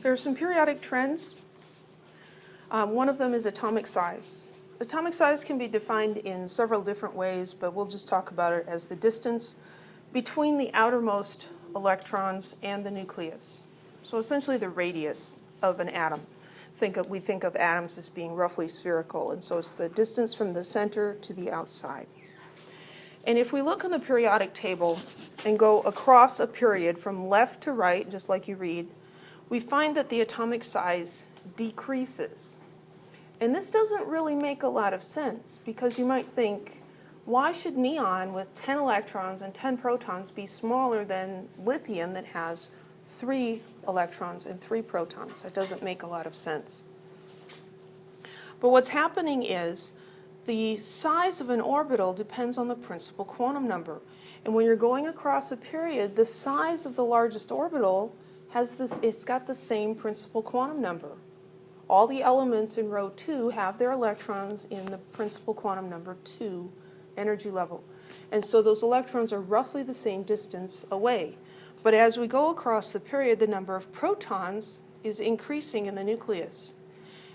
There are some periodic trends. One of them is atomic size. Atomic size can be defined in several different ways, but we'll just talk about it as the distance between the outermost electrons and the nucleus. So essentially the radius of an atom. We think of atoms as being roughly spherical, and so it's the distance from the center to the outside. And if we look on the periodic table and go across a period from left to right, just like you read, we find that the atomic size decreases. And this doesn't really make a lot of sense, because you might think, why should neon with 10 electrons and 10 protons be smaller than lithium that has 3 electrons and 3 protons? That doesn't make a lot of sense. But what's happening is the size of an orbital depends on the principal quantum number. And when you're going across a period, the size of the largest orbital it's got the same principal quantum number. All the elements in row 2 have their electrons in the principal quantum number 2 energy level. And so those electrons are roughly the same distance away. But as we go across the period, the number of protons is increasing in the nucleus.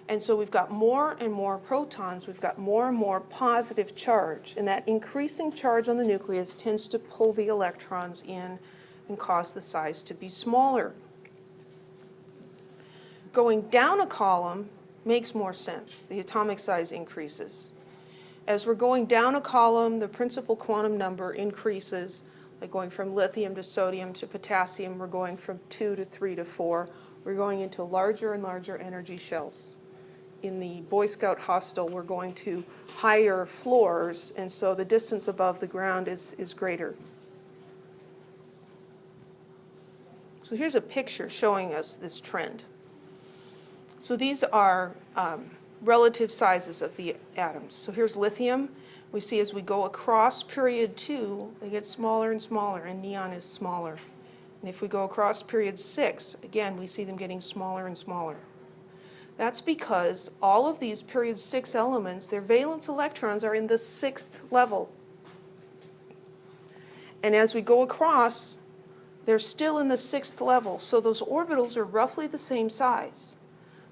And so we've got more and more protons, we've got more and more positive charge. And that increasing charge on the nucleus tends to pull the electrons in and cause the size to be smaller. Going down a column makes more sense. The atomic size increases. As we're going down a column, the principal quantum number increases, like going from lithium to sodium to potassium. We're going from 2 to 3 to 4. We're going into larger and larger energy shells. In the Boy Scout hostel, we're going to higher floors, and so the distance above the ground is greater. So here's a picture showing us this trend. So these are relative sizes of the atoms. So here's lithium. We see as we go across period 2, they get smaller and smaller, and neon is smaller. And if we go across period 6, again, we see them getting smaller and smaller. That's because all of these period 6 elements, their valence electrons are in the 6th level. And as we go across, they're still in the 6th level. So those orbitals are roughly the same size.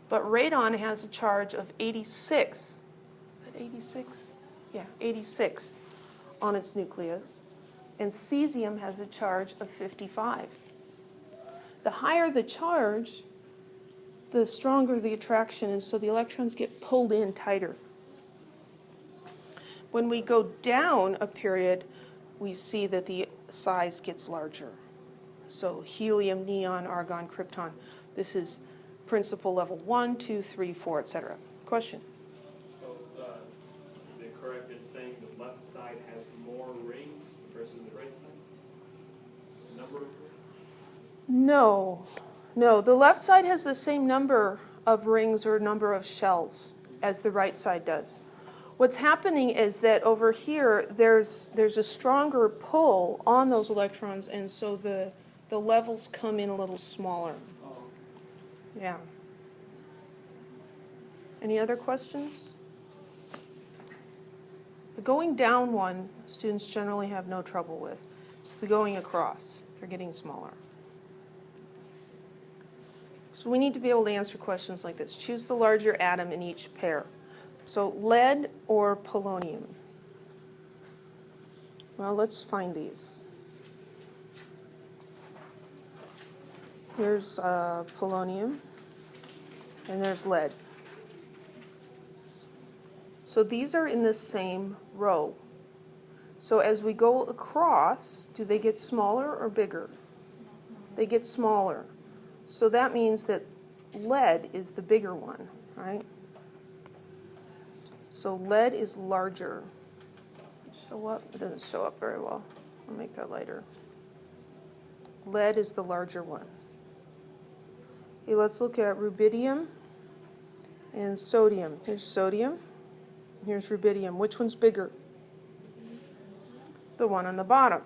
But radon has a charge of 86. Is that 86? Yeah, 86 on its nucleus. And cesium has a charge of 55. The higher the charge, the stronger the attraction, and so the electrons get pulled in tighter. When we go down a period, we see that the size gets larger. So helium, neon, argon, krypton. This is principal level 1, 2, 3, 4, etc. Question? So is it correct in saying the left side has more rings versus the right side? Number of rings? No. The left side has the same number of rings or number of shells as the right side does. What's happening is that over here there's a stronger pull on those electrons, and so the levels come in a little smaller. Yeah. Any other questions? The going down one, students generally have no trouble with. It's the going across. They're getting smaller. So we need to be able to answer questions like this. Choose the larger atom in each pair. So lead or polonium? Well, let's find these. Here's polonium, and there's lead. So these are in the same row. So as we go across, do they get smaller or bigger? They get smaller. So that means that lead is the bigger one, right? So lead is larger. Show up? It doesn't show up very well. I'll make that lighter. Lead is the larger one. Okay, let's look at rubidium and sodium. Here's sodium. Here's rubidium. Which one's bigger? The one on the bottom.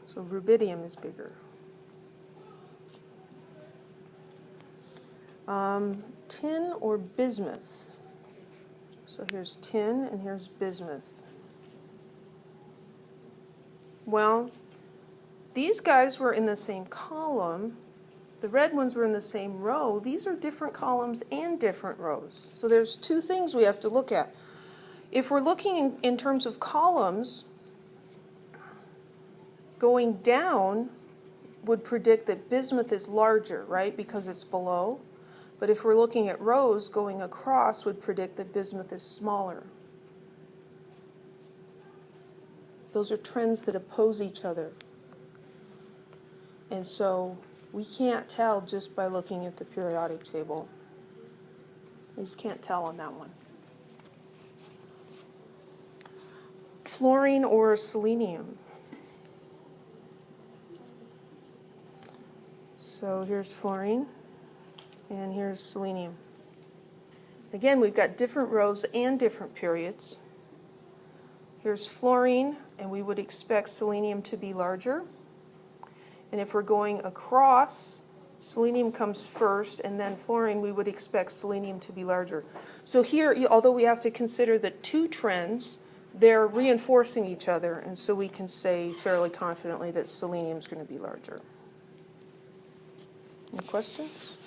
So rubidium is bigger. Tin or bismuth? So here's tin and here's bismuth. Well, these guys were in the same column, the red ones were in the same row, these are different columns and different rows. So there's two things we have to look at. If we're looking in terms of columns, going down would predict that bismuth is larger, right, because it's below. But if we're looking at rows, going across would predict that bismuth is smaller. Those are trends that oppose each other. And so we can't tell just by looking at the periodic table. We just can't tell on that one. Fluorine or selenium. So here's fluorine, and here's selenium. Again, we've got different rows and different periods. Here's fluorine, and we would expect selenium to be larger. And if we're going across, selenium comes first, and then fluorine, we would expect selenium to be larger. So here, although we have to consider the two trends, they're reinforcing each other, and so we can say fairly confidently that selenium is going to be larger. Any questions?